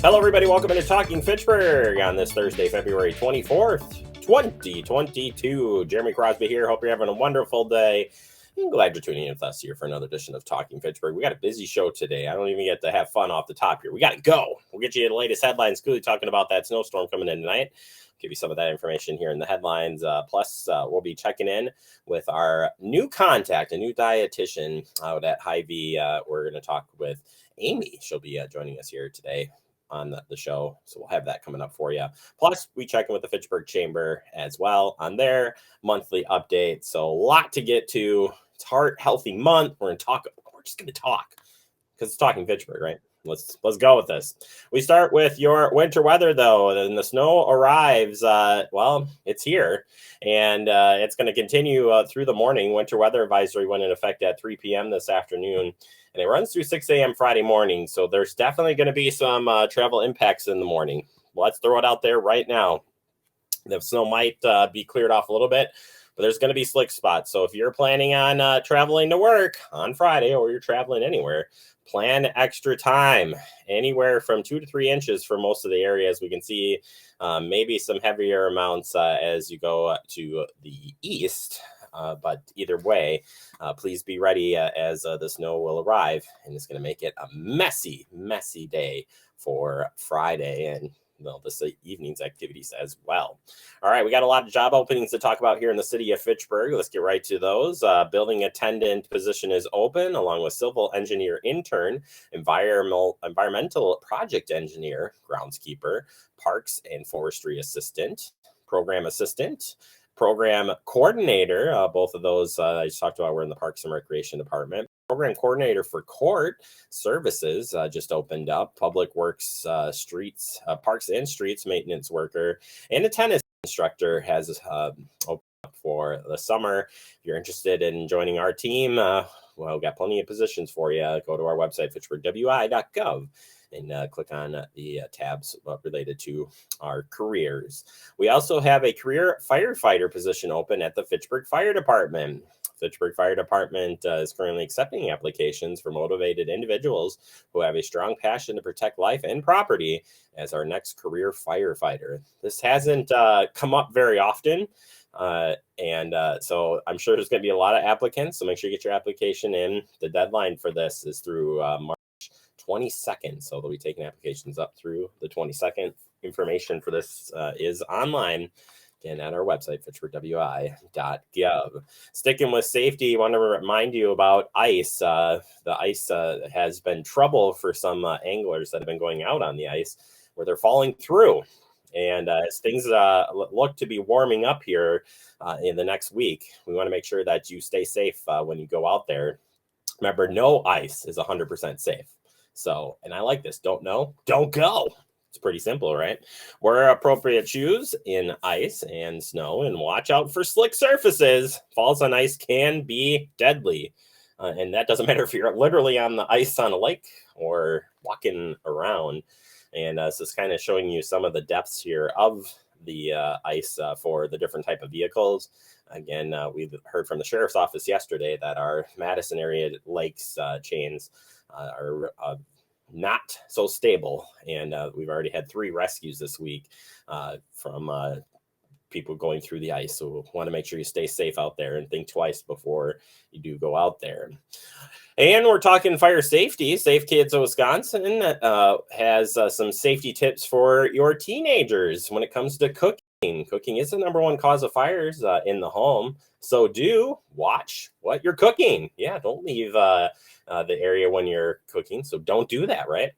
Hello, everybody. Welcome into Talking Fitchburg on this Thursday, February 24th, 2022. Jeremy Crosby here. Hope you're having a wonderful day. I'm glad you're tuning in with us here for another edition of Talking Fitchburg. We got a busy show today. I don't even get to have fun off the top here. We got to go. We'll get you the latest headlines. Coolly talking about that snowstorm coming in tonight. Give you some of that information here in the headlines. Plus, we'll be checking in with our new contact, a new dietitian out at Hy-Vee. We're going to talk with Amy. She'll be joining us here today on the show, so we'll have that coming up for you. Plus, we check in with the Fitchburg Chamber as well on their monthly update. So a lot to get to. It's Heart Healthy Month. We're just going to talk because it's Talking Fitchburg, right? Let's go with this. We start with your winter weather, though, and the snow arrives. Well, it's here, and it's going to continue through the morning. Winter weather advisory went in effect at 3 p.m. this afternoon, and it runs through 6 a.m. Friday morning. So there's definitely going to be some travel impacts in the morning. Let's throw it out there right now. The snow might be cleared off a little bit, but there's going to be slick spots. So if you're planning on traveling to work on Friday, or you're traveling anywhere, plan extra time, anywhere from 2 to 3 inches for most of the areas. We can see maybe some heavier amounts as you go to the east. But either way, please be ready as the snow will arrive, and it's going to make it a messy, messy day for Friday and this evening's activities as well. All right, we got a lot of job openings to talk about here in the city of Fitchburg. Let's get right to those. Building attendant position is open, along with civil engineer intern, environmental project engineer, groundskeeper, parks and forestry assistant, program assistant, program coordinator. Both of those I just talked about were in the Parks and Recreation Department. Program coordinator for court services just opened up. Public Works, streets, parks and streets maintenance worker, and a tennis instructor has opened up for the summer. If you're interested in joining our team, well, we've got plenty of positions for you. Go to our website, fitchburgwi.gov, and click on the tabs related to our careers. We also have a career firefighter position open at the Fitchburg Fire Department. Fitchburg Fire Department is currently accepting applications for motivated individuals who have a strong passion to protect life and property as our next career firefighter. This hasn't come up very often, so I'm sure there's going to be a lot of applicants, so make sure you get your application in. The deadline for this is through March 22nd, so they'll be taking applications up through the 22nd. Information for this is online and at our website, fitchburgwi.gov. Sticking with safety, I want to remind you about ice. The ice has been trouble for some anglers that have been going out on the ice, where they're falling through. And as things look to be warming up here in the next week, we want to make sure that you stay safe when you go out there. Remember, no ice is 100% safe. So, and I like this, don't go. It's pretty simple, right? Wear appropriate shoes in ice and snow, and watch out for slick surfaces. Falls on ice can be deadly. And that doesn't matter if you're literally on the ice on a lake or walking around. And so it's kind of showing you some of the depths here of the ice for the different type of vehicles. Again, we've heard from the sheriff's office yesterday that our Madison area lakes chains are not so stable, and we've already had 3 rescues this week from people going through the ice. So we'll want to make sure you stay safe out there and think twice before you do go out there. And we're talking fire safety. Safe Kids of Wisconsin has some safety tips for your teenagers when it comes to cooking. Cooking is the #1 cause of fires in the home. So do watch what you're cooking. Yeah, don't leave the area when you're cooking. So don't do that, right?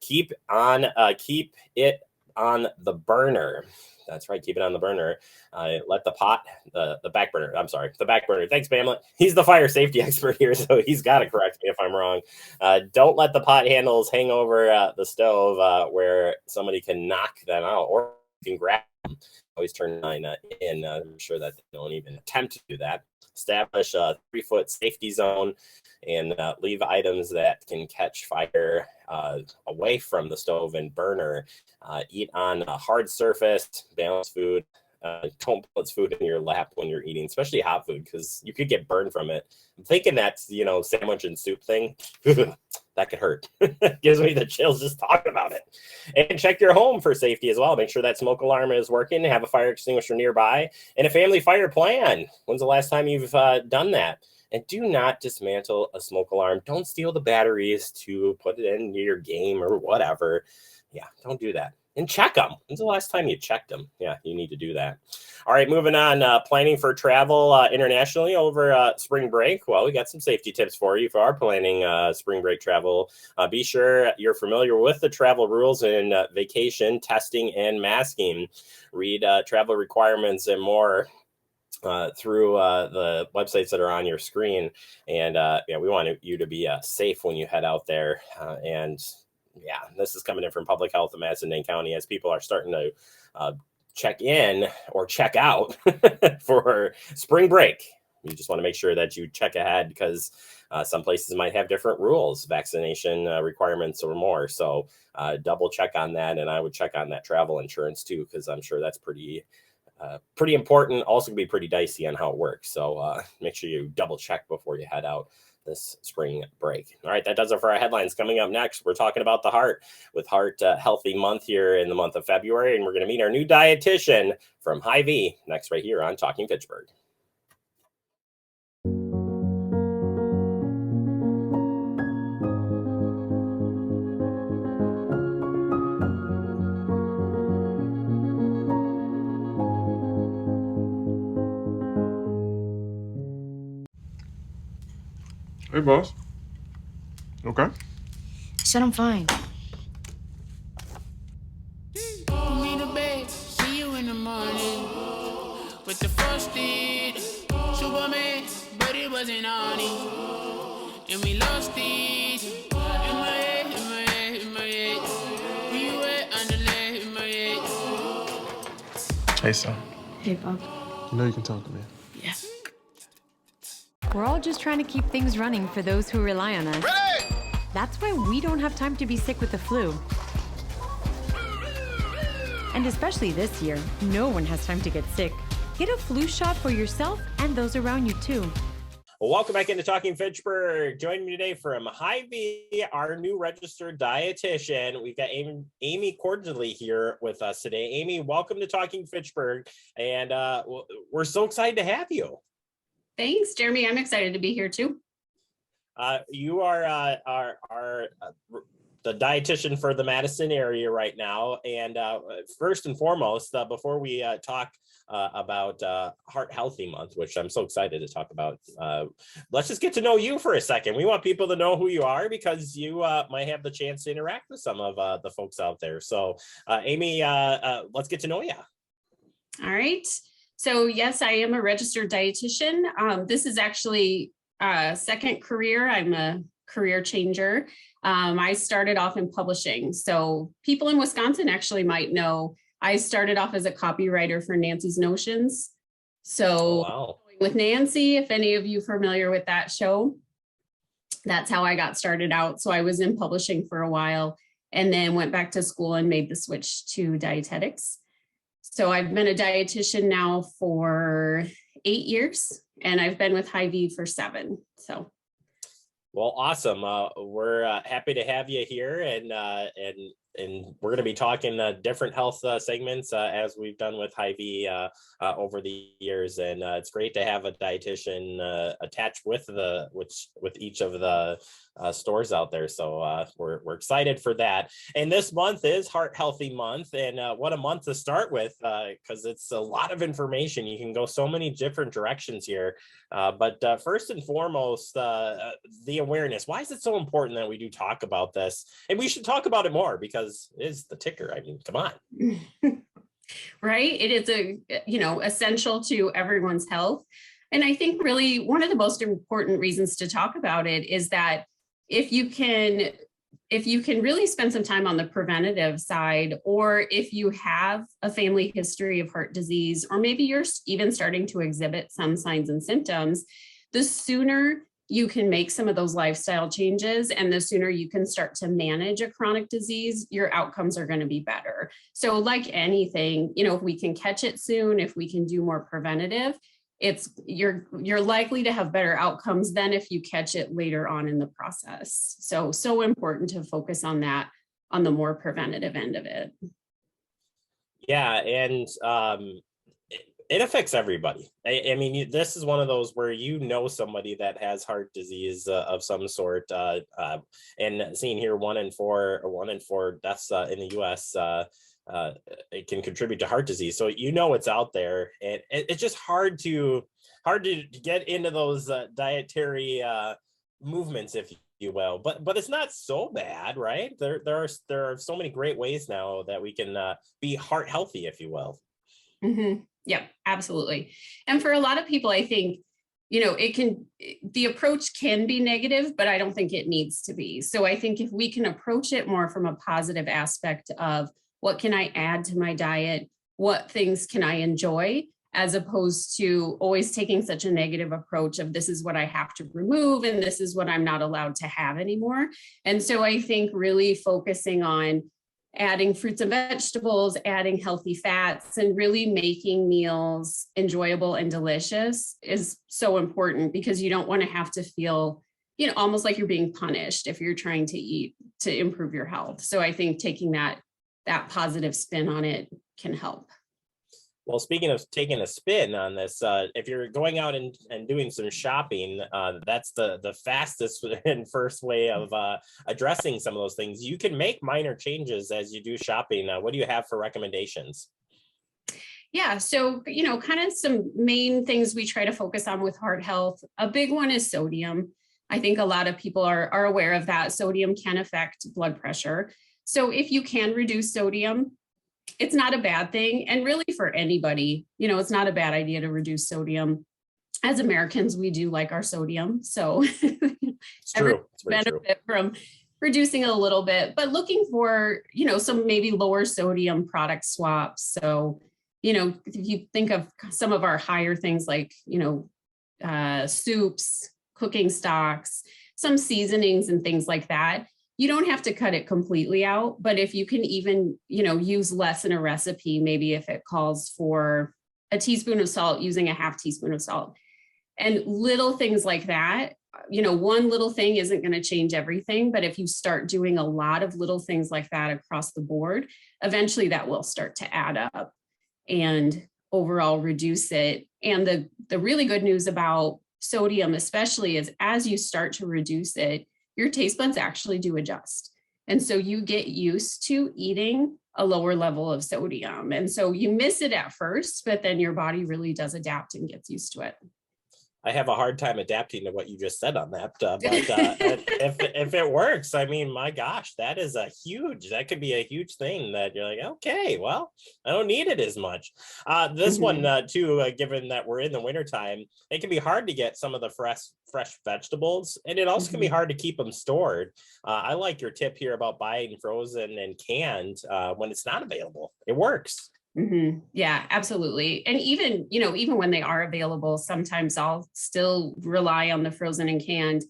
Keep it on the burner. That's right. Keep it on the burner. Let the pot, the back burner. I'm sorry, the back burner. Thanks, Pamela. He's the fire safety expert here, so he's got to correct me if I'm wrong. Don't let the pot handles hang over the stove where somebody can knock them out, or you can grab them. Always turn mine in. I'm sure that they don't even attempt to do that. Establish a 3-foot safety zone and leave items that can catch fire away from the stove and burner. Eat on a hard surface, balance food Don't put food in your lap when you're eating, especially hot food, because you could get burned from it. I'm thinking that's, sandwich and soup thing. That could hurt. Gives me the chills just talking about it. And check your home for safety as well. Make sure that smoke alarm is working. Have a fire extinguisher nearby and a family fire plan. When's the last time you've done that? And do not dismantle a smoke alarm. Don't steal the batteries to put it in your game or whatever. Yeah, don't do that. And check them. When's the last time you checked them? Yeah, you need to do that. All right, moving on. Planning for travel internationally over spring break. Well, we got some safety tips for you if you are planning spring break travel. Be sure you're familiar with the travel rules and vacation, testing, and masking. Read travel requirements and more through the websites that are on your screen. And we want you to be safe when you head out there. This is coming in from Public Health of Madison-Dane County as people are starting to check in or check out for spring break. You just want to make sure that you check ahead because some places might have different rules, vaccination requirements or more. So double check on that. And I would check on that travel insurance too, because I'm sure that's pretty important. Also can be pretty dicey on how it works. So make sure you double check before you head out this spring break. All right, that does it for our headlines. Coming up next, we're talking about the heart with Heart Healthy Month here in the month of February, and we're going to meet our new dietitian from Hy-Vee next right here on Talking Fitchburg. Hey, boss. Okay. I said I'm fine. Me to bed, see you in the morning with the frosted Superman, but it wasn't on it, and we lost it. In my head, in my head, in my head. Where you at? Underlay in my head. Hey, son. Hey, Bob. You know you can talk to me. Yeah. We're all just trying to keep things running for those who rely on us. Ready! That's why we don't have time to be sick with the flu. And especially this year, no one has time to get sick. Get a flu shot for yourself and those around you too. Well, welcome back into Talking Fitchburg. Joining me today from Hy-Vee, our new registered dietitian. We've got Amy Cordsley here with us today. Amy, welcome to Talking Fitchburg. And we're so excited to have you. Thanks, Jeremy. I'm excited to be here too. You are the dietitian for the Madison area right now. And first and foremost, before we talk about Heart Healthy Month, which I'm so excited to talk about, let's just get to know you for a second. We want people to know who you are because you might have the chance to interact with some of the folks out there. So, Amy, let's get to know you. All right. So yes, I am a registered dietitian. This is actually a second career. I'm a career changer. I started off in publishing. So people in Wisconsin actually might know I started off as a copywriter for Nancy's Notions. So With Nancy, if any of you are familiar with that show, that's how I got started out. So I was in publishing for a while and then went back to school and made the switch to dietetics. So I've been a dietitian now for 8 years, and I've been with Hy-Vee for 7. So, well, awesome. We're happy to have you here, and we're going to be talking different health segments as we've done with Hy-Vee over the years, and it's great to have a dietitian attached with each of the stores out there. So we're excited for that. And this month is Heart Healthy Month, and what a month to start with because it's a lot of information. You can go so many different directions here. But first and foremost, the awareness. Why is it so important that we do talk about this? And we should talk about it more because it is the ticker. I mean, come on. Right. It is essential to everyone's health. And I think really one of the most important reasons to talk about it is that if you can really spend some time on the preventative side, or if you have a family history of heart disease, or maybe you're even starting to exhibit some signs and symptoms, the sooner you can make some of those lifestyle changes, and the sooner you can start to manage a chronic disease, your outcomes are going to be better. So like anything, if we can catch it soon, if we can do more preventative, you're likely to have better outcomes than if you catch it later on in the process. So important to focus on that, on the more preventative end of it. Yeah, and it affects everybody. I mean, this is one of those where somebody that has heart disease of some sort, and seeing here 1 in 4 deaths in the U.S. It can contribute to heart disease. So it's out there, and it's just hard to get into those dietary movements, if you will. But it's not so bad, right? There are so many great ways now that we can be heart healthy, if you will. Mm-hmm. Yeah, absolutely. And for a lot of people, I think, the approach can be negative, but I don't think it needs to be. So I think if we can approach it more from a positive aspect of what can I add to my diet? What things can I enjoy? As opposed to always taking such a negative approach of this is what I have to remove and this is what I'm not allowed to have anymore. And so I think really focusing on adding fruits and vegetables, adding healthy fats, and really making meals enjoyable and delicious is so important, because you don't want to have to feel, almost like you're being punished if you're trying to eat to improve your health. So I think taking that positive spin on it can help. Well, speaking of taking a spin on this, if you're going out and doing some shopping, that's the fastest and first way of addressing some of those things. You can make minor changes as you do shopping. What do you have for recommendations? Yeah, so, kind of some main things we try to focus on with heart health. A big one is sodium. I think a lot of people are aware of that. Sodium can affect blood pressure. So if you can reduce sodium, it's not a bad thing. And really for anybody, it's not a bad idea to reduce sodium. As Americans, we do like our sodium. So it's true. It's very benefit from reducing a little bit, but looking for, some maybe lower sodium product swaps. So, if you think of some of our higher things like, soups, cooking stocks, some seasonings and things like that, you don't have to cut it completely out, but if you can even, use less in a recipe, maybe if it calls for a teaspoon of salt, using a half teaspoon of salt, and little things like that, one little thing isn't going to change everything, but if you start doing a lot of little things like that across the board, eventually that will start to add up and overall reduce it. And the really good news about sodium, especially, is as you start to reduce it, your taste buds actually do adjust. And so you get used to eating a lower level of sodium. And so you miss it at first, but then your body really does adapt and gets used to it. I have a hard time adapting to what you just said on that, but if it works, I mean, my gosh, that could be a huge thing that you're like, okay, well, I don't need it as much. This one too, given that we're in the wintertime, it can be hard to get some of the fresh vegetables, and it also can be hard to keep them stored. I like your tip here about buying frozen and canned when it's not available. It works. Mm-hmm. Yeah, absolutely. And even when they are available, sometimes I'll still rely on the frozen and canned.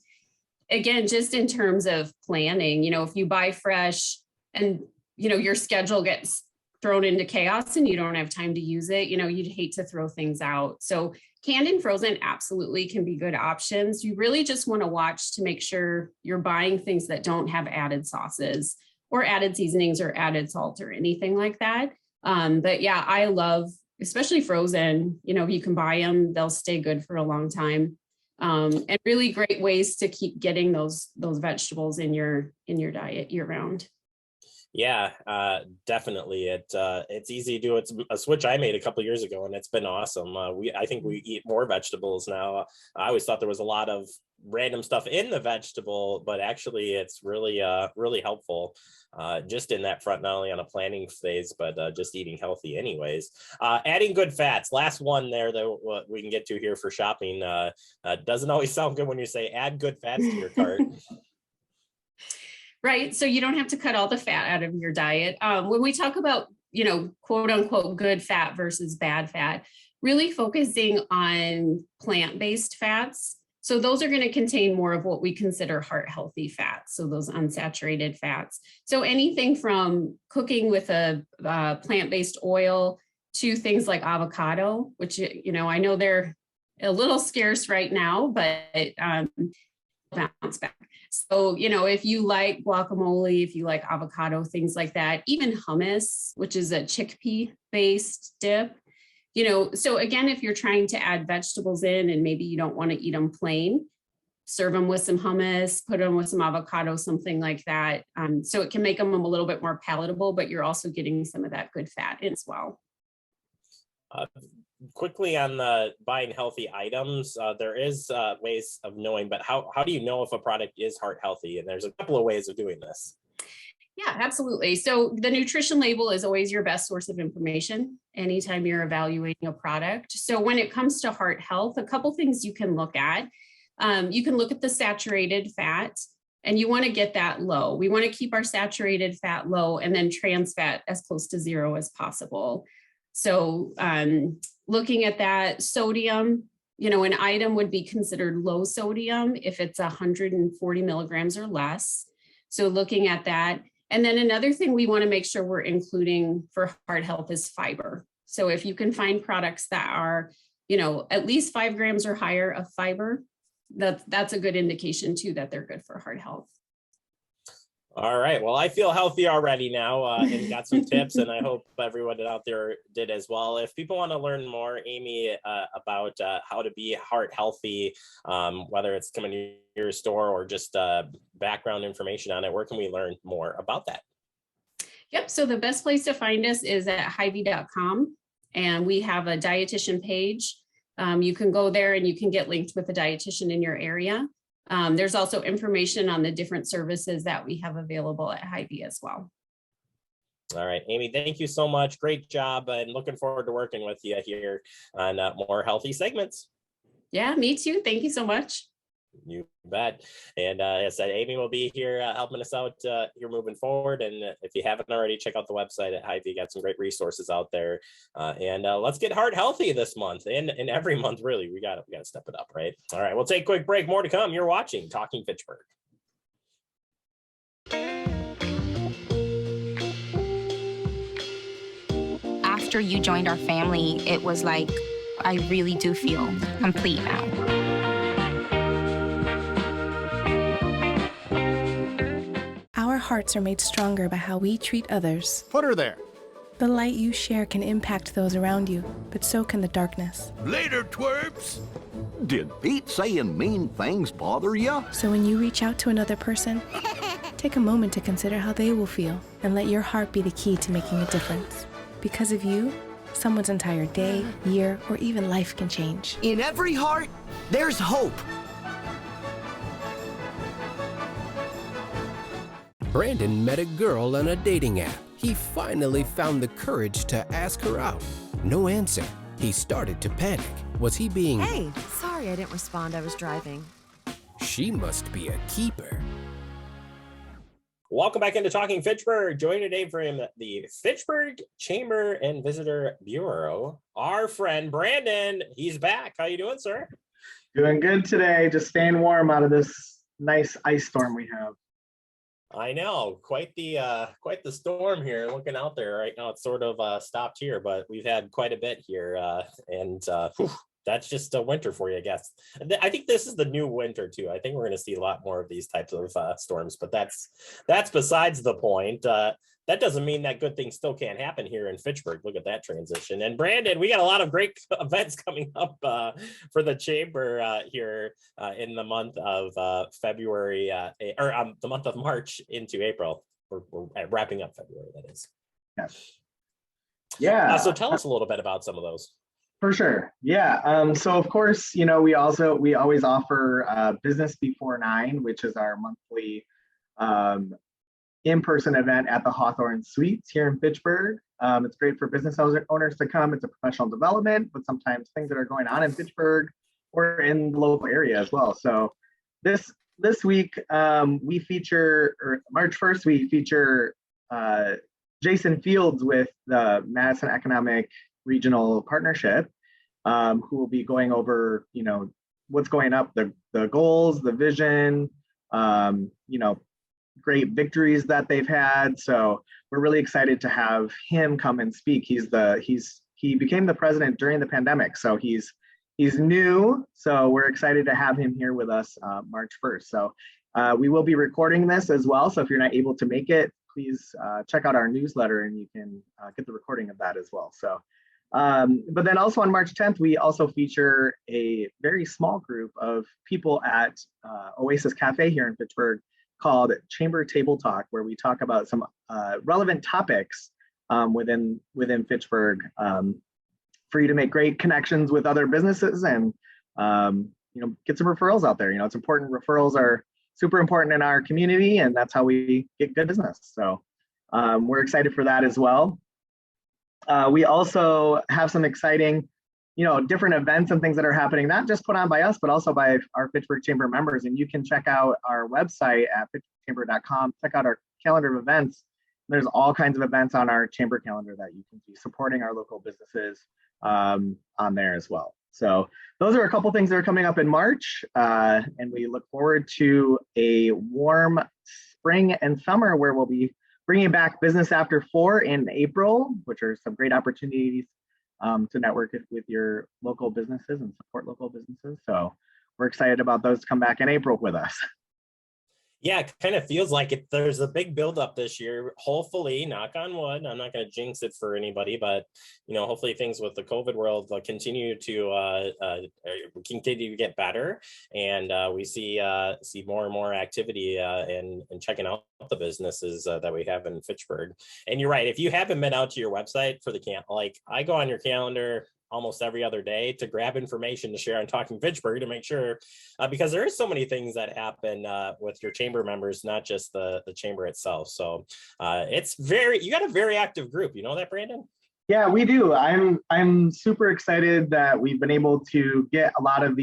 Again, just in terms of planning, if you buy fresh and, your schedule gets thrown into chaos and you don't have time to use it, you'd hate to throw things out. So canned and frozen absolutely can be good options. You really just want to watch to make sure you're buying things that don't have added sauces or added seasonings or added salt or anything like that. But yeah, I love, especially frozen, you can buy them, they'll stay good for a long time. And really great ways to keep getting those vegetables in your diet year round. Yeah, definitely. It's easy to do. It's a switch I made a couple of years ago, and it's been awesome. I think we eat more vegetables now. I always thought there was a lot of random stuff in the vegetable, but actually it's really helpful just in that front, not only on a planning phase, but just eating healthy anyways. Adding good fats. Last one there that we can get to here for shopping. Doesn't always sound good when you say add good fats to your cart. Right. So you don't have to cut all the fat out of your diet. When we talk about, quote unquote, good fat versus bad fat, really focusing on plant-based fats. So those are going to contain more of what we consider heart healthy fats. So those unsaturated fats. So anything from cooking with a plant-based oil to things like avocado, which, I know they're a little scarce right now, but bounce back. So, if you like guacamole, if you like avocado, things like that, even hummus, which is a chickpea based dip, so again, if you're trying to add vegetables in and maybe you don't want to eat them plain, serve them with some hummus, put them with some avocado, something like that. So it can make them a little bit more palatable, but you're also getting some of that good fat in as well. Quickly on the buying healthy items, there is ways of knowing, but how do you know if a product is heart healthy? And there's a couple of ways of doing this. Yeah, absolutely. So the nutrition label is always your best source of information anytime you're evaluating a product. So when it comes to heart health, a couple things you can look at. You can look at the saturated fat, and you want to get that low. We want to keep our saturated fat low and then trans fat as close to zero as possible. So looking at that sodium, an item would be considered low sodium if it's 140 milligrams or less. So looking at that. And then another thing we want to make sure we're including for heart health is fiber. So if you can find products that are, at least 5 grams or higher of fiber, that's a good indication too that they're good for heart health. All right. Well, I feel healthy already now and got some tips, and I hope everyone out there did as well. If people want to learn more, Amy, about how to be heart healthy, whether it's coming to your store or just background information on it, where can we learn more about that? Yep. So the best place to find us is at Hy-Vee.com, and we have a dietitian page. You can go there and you can get linked with a dietitian in your area. There's also information on the different services that we have available at Hy-Vee as well. All right, Amy, thank you so much. Great job, and looking forward to working with you here on more healthy segments. Yeah, me too. Thank you so much. You bet. And as I said, Amy will be here helping us out here moving forward. And if you haven't already, check out the website at Hy-Vee. Got some great resources out there. And let's get heart healthy this month and every month. Really, we got to step it up, right? All right, we'll take a quick break. More to come. You're watching Talking Fitchburg. After you joined our family, it was like, I really do feel complete now. Our hearts are made stronger by how we treat others. Put her there. The light you share can impact those around you, but so can the darkness. Later, twerps. Did Pete saying mean things bother you? So when you reach out to another person, take a moment to consider how they will feel and let your heart be the key to making a difference. Because of you, someone's entire day, year, or even life can change. In every heart, there's hope. Brandon met a girl on a dating app. He finally found the courage to ask her out. No answer. He started to panic. Was he being... Hey, sorry I didn't respond. I was driving. She must be a keeper. Welcome back into Talking Fitchburg. Joining today from the Fitchburg Chamber and Visitor Bureau, our friend Brandon. He's back. How you doing, sir? Doing good today. Just staying warm out of this nice ice storm we have. I know, quite the storm here. Looking out there right now, it's sort of stopped here, but we've had quite a bit here, and that's just a winter for you, I guess. I think this is the new winter too. I think we're going to see a lot more of these types of storms, but that's besides the point. That doesn't mean that good things still can't happen here in Fitchburg. Look at that transition. And Brandon, we got a lot of great events coming up for the chamber here in the month of February, or the month of March into April. We're wrapping up February, that is. Yes. Yeah. So tell us a little bit about some of those. For sure. Yeah. So of course, we always offer Business Before 9, which is our monthly in-person event at the Hawthorne Suites here in Fitchburg. It's great for business owners to come. It's a professional development, but sometimes things that are going on in Fitchburg or in the local area as well. So this week we feature, or March 1st, we feature Jason Fields with the Madison Economic Regional Partnership, who will be going over, what's going up, the goals, the vision, great victories that they've had. So we're really excited to have him come and speak. He became the president during the pandemic, so he's new. So we're excited to have him here with us March 1st. So we will be recording this as well. So if you're not able to make it, please check out our newsletter and you can get the recording of that as well. So, but then also on March 10th, we also feature a very small group of people at Oasis Cafe here in Fitchburg called Chamber Table Talk, where we talk about some relevant topics within Fitchburg for you to make great connections with other businesses and get some referrals out there. It's important. Referrals are super important in our community, and that's how we get good business. So we're excited for that as well. We also have some exciting, different events and things that are happening, not just put on by us, but also by our Fitchburg Chamber members. And you can check out our website at fitchburgchamber.com, check out our calendar of events. There's all kinds of events on our chamber calendar that you can be supporting our local businesses on there as well. So those are a couple things that are coming up in March, and we look forward to a warm spring and summer where we'll be bringing back Business After 4 in April, which are some great opportunities to network with your local businesses and support local businesses. So we're excited about those to come back in April with us. Yeah, it kind of feels like there's a big buildup this year. Hopefully, knock on wood, I'm not going to jinx it for anybody, but hopefully things with the COVID world continue to get better, and we see more and more activity and checking out the businesses that we have in Fitchburg. And you're right, if you haven't been out to your website for the camp, I go on your calendar almost every other day to grab information to share on Talking Fitchburg to make sure, because there is so many things that happen with your chamber members, not just the chamber itself. So you got a very active group. You know that, Brandon? Yeah, we do. I'm super excited that we've been able to get a lot of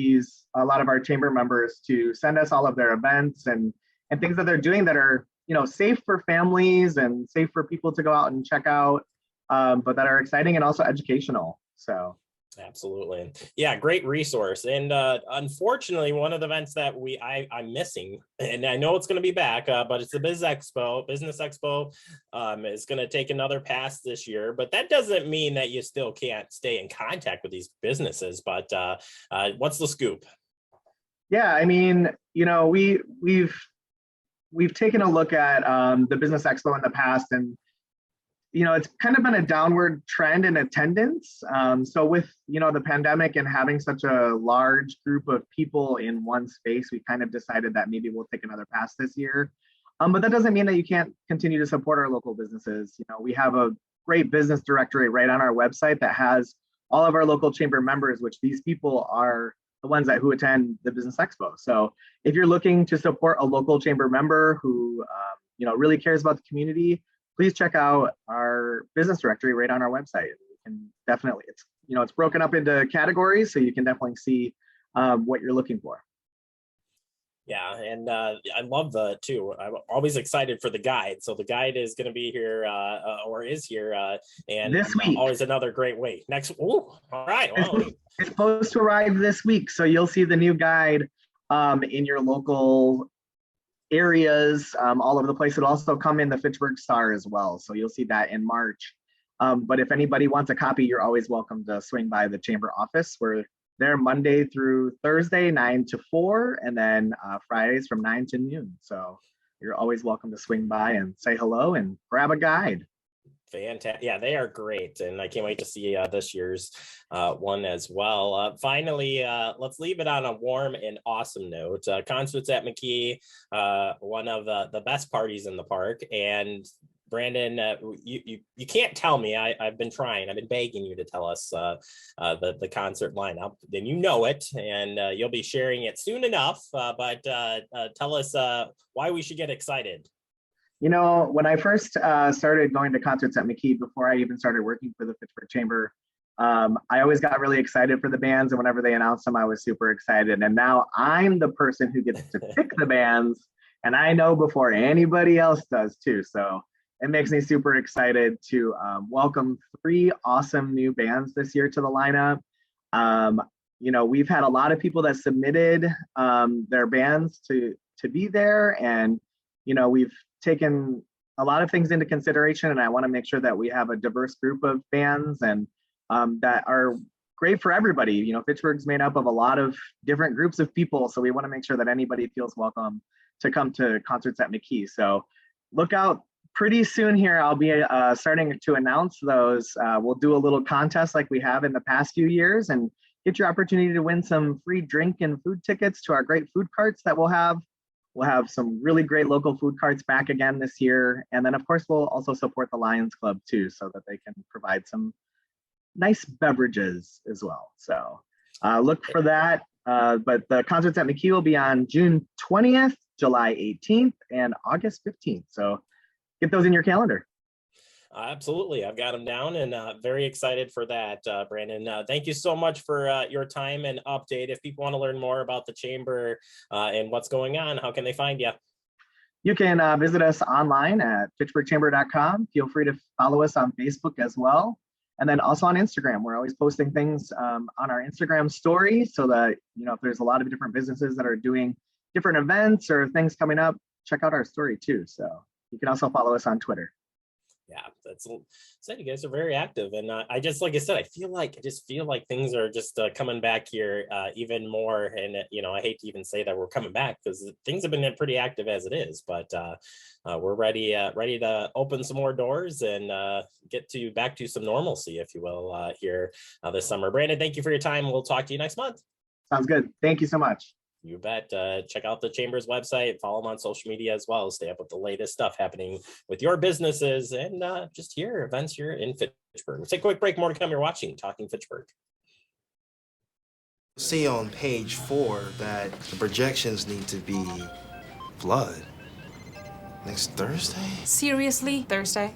our chamber members to send us all of their events and things that they're doing that are, safe for families and safe for people to go out and check out, but that are exciting and also educational. So absolutely. Yeah, great resource. And unfortunately, one of the events that I'm missing, and I know it's going to be back, but it's the Business Expo is going to take another pass this year, but that doesn't mean that you still can't stay in contact with these businesses. But what's the scoop? Yeah, I mean, we've taken a look at the Business Expo in the past, and it's kind of been a downward trend in attendance. So with, the pandemic and having such a large group of people in one space, we kind of decided that maybe we'll take another pass this year. But that doesn't mean that you can't continue to support our local businesses. We have a great business directory right on our website that has all of our local chamber members, which these people are the ones who attend the Business Expo. So if you're looking to support a local chamber member who, really cares about the community, please check out our business directory right on our website. You can definitely, it's broken up into categories, so you can definitely see what you're looking for. Yeah, and I love I'm always excited for the guide. So the guide is going to be here or is here and this week. Always another great way. All right. Well, it's supposed to arrive this week, so you'll see the new guide in your local areas all over the place. It'll also come in the Fitchburg Star as well, so you'll see that in March. But if anybody wants a copy, you're always welcome to swing by the chamber office. We're there Monday through Thursday, 9 to 4, and then Fridays from 9 to noon. So you're always welcome to swing by and say hello and grab a guide. Fantastic. Yeah, they are great. And I can't wait to see this year's one as well. Finally, let's leave it on a warm and awesome note. Concerts at McKee, one of the best parties in the park. And Brandon, you can't tell me. I've been trying. I've been begging you to tell us the concert lineup. Then you know it, and you'll be sharing it soon enough. But tell us why we should get excited. When I first started going to concerts at McKee, before I even started working for the Fitchburg Chamber, I always got really excited for the bands, and whenever they announced them, I was super excited. And now I'm the person who gets to pick the bands, and I know before anybody else does too. So it makes me super excited to welcome 3 awesome new bands this year to the lineup. we've had a lot of people that submitted their bands to be there, and we've taken a lot of things into consideration, and I want to make sure that we have a diverse group of bands and that are great for everybody. Fitchburg's made up of a lot of different groups of people, so we want to make sure that anybody feels welcome to come to concerts at McKee. So look out pretty soon here. I'll be starting to announce those. We'll do a little contest like we have in the past few years and get your opportunity to win some free drink and food tickets to our great food carts that we'll have. We'll have some really great local food carts back again this year. And then of course, we'll also support the Lions Club too, so that they can provide some nice beverages as well. So look for that. But the concerts at McKee will be on June 20th, July 18th, and August 15th. So get those in your calendar. Absolutely. I've got them down and very excited for that, Brandon. Thank you so much for your time and update. If people want to learn more about the Chamber and what's going on, how can they find you? You can visit us online at fitchburgchamber.com. Feel free to follow us on Facebook as well. And then also on Instagram. We're always posting things on our Instagram story, so that, if there's a lot of different businesses that are doing different events or things coming up, check out our story too. So you can also follow us on Twitter. Yeah, that's said. You guys are very active, and I just, like I said, I just feel like things are just coming back here even more. And I hate to even say that we're coming back, because things have been pretty active as it is. But we're ready to open some more doors and get back to some normalcy, if you will, here this summer. Brandon, thank you for your time. We'll talk to you next month. Sounds good. Thank you so much. You bet. Check out the Chamber's website, follow them on social media as well. Stay up with the latest stuff happening with your businesses and just here, events here in Fitchburg. We'll take a quick break. More to come. You're watching Talking Fitchburg. See on page 4 that the projections need to be flood next Thursday. Seriously? Thursday?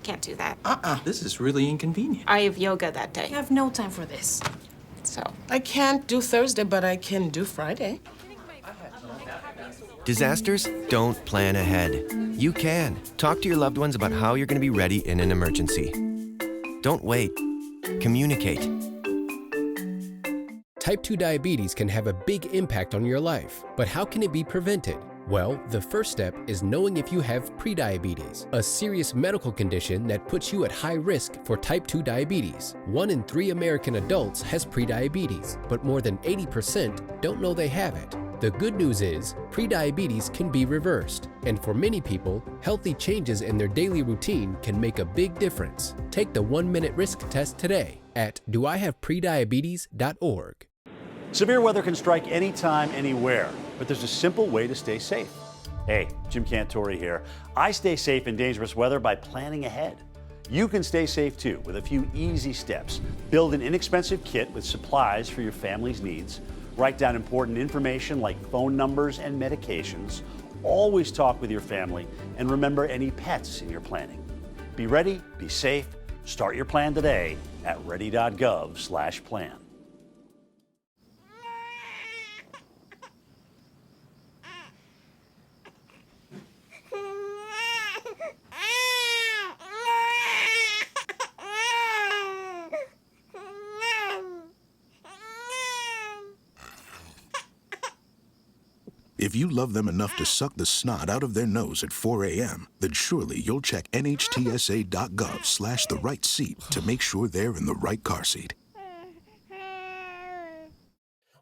Can't do that. This is really inconvenient. I have yoga that day. I have no time for this. So I can't do Thursday, but I can do Friday. Disasters don't plan ahead. You can. Talk to your loved ones about how you're going to be ready in an emergency. Don't wait. Communicate. Type 2 diabetes can have a big impact on your life, but how can it be prevented? Well, the first step is knowing if you have prediabetes, a serious medical condition that puts you at high risk for type 2 diabetes. 1 in 3 American adults has prediabetes, but more than 80% don't know they have it. The good news is, prediabetes can be reversed, and for many people, healthy changes in their daily routine can make a big difference. Take the 1-minute risk test today at doihaveprediabetes.org. Severe weather can strike anytime, anywhere, but there's a simple way to stay safe. Hey, Jim Cantori here. I stay safe in dangerous weather by planning ahead. You can stay safe too with a few easy steps. Build an inexpensive kit with supplies for your family's needs. Write down important information like phone numbers and medications. Always talk with your family, and remember any pets in your planning. Be ready, be safe. Start your plan today at ready.gov/plan. If you love them enough to suck the snot out of their nose at 4 a.m., then surely you'll check nhtsa.gov/the right seat to make sure they're in the right car seat.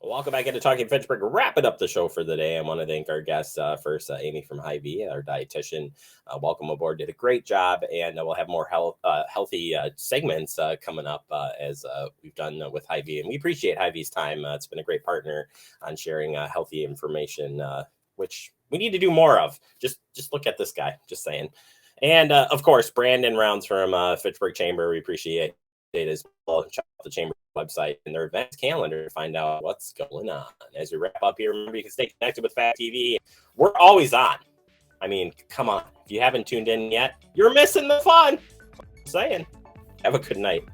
Welcome back into Talking Fitchburg. Wrapping up the show for the day. I want to thank our guests first, Amy from Hy-Vee, our dietitian. Welcome aboard. Did a great job, and we'll have more healthy segments coming up as we've done with Hy-Vee. And we appreciate Hy-Vee's time. It's been a great partner on sharing healthy information, which we need to do more of. Just look at this guy. Just saying. And of course, Brandon Rounds from Fitchburg Chamber. We appreciate it as well. Check out the Chamber website and their events calendar to find out what's going on. As we wrap up here, remember you can stay connected with Fact TV. We're always on. I mean, come on. If you haven't tuned in yet, you're missing the fun. Just saying. Have a good night.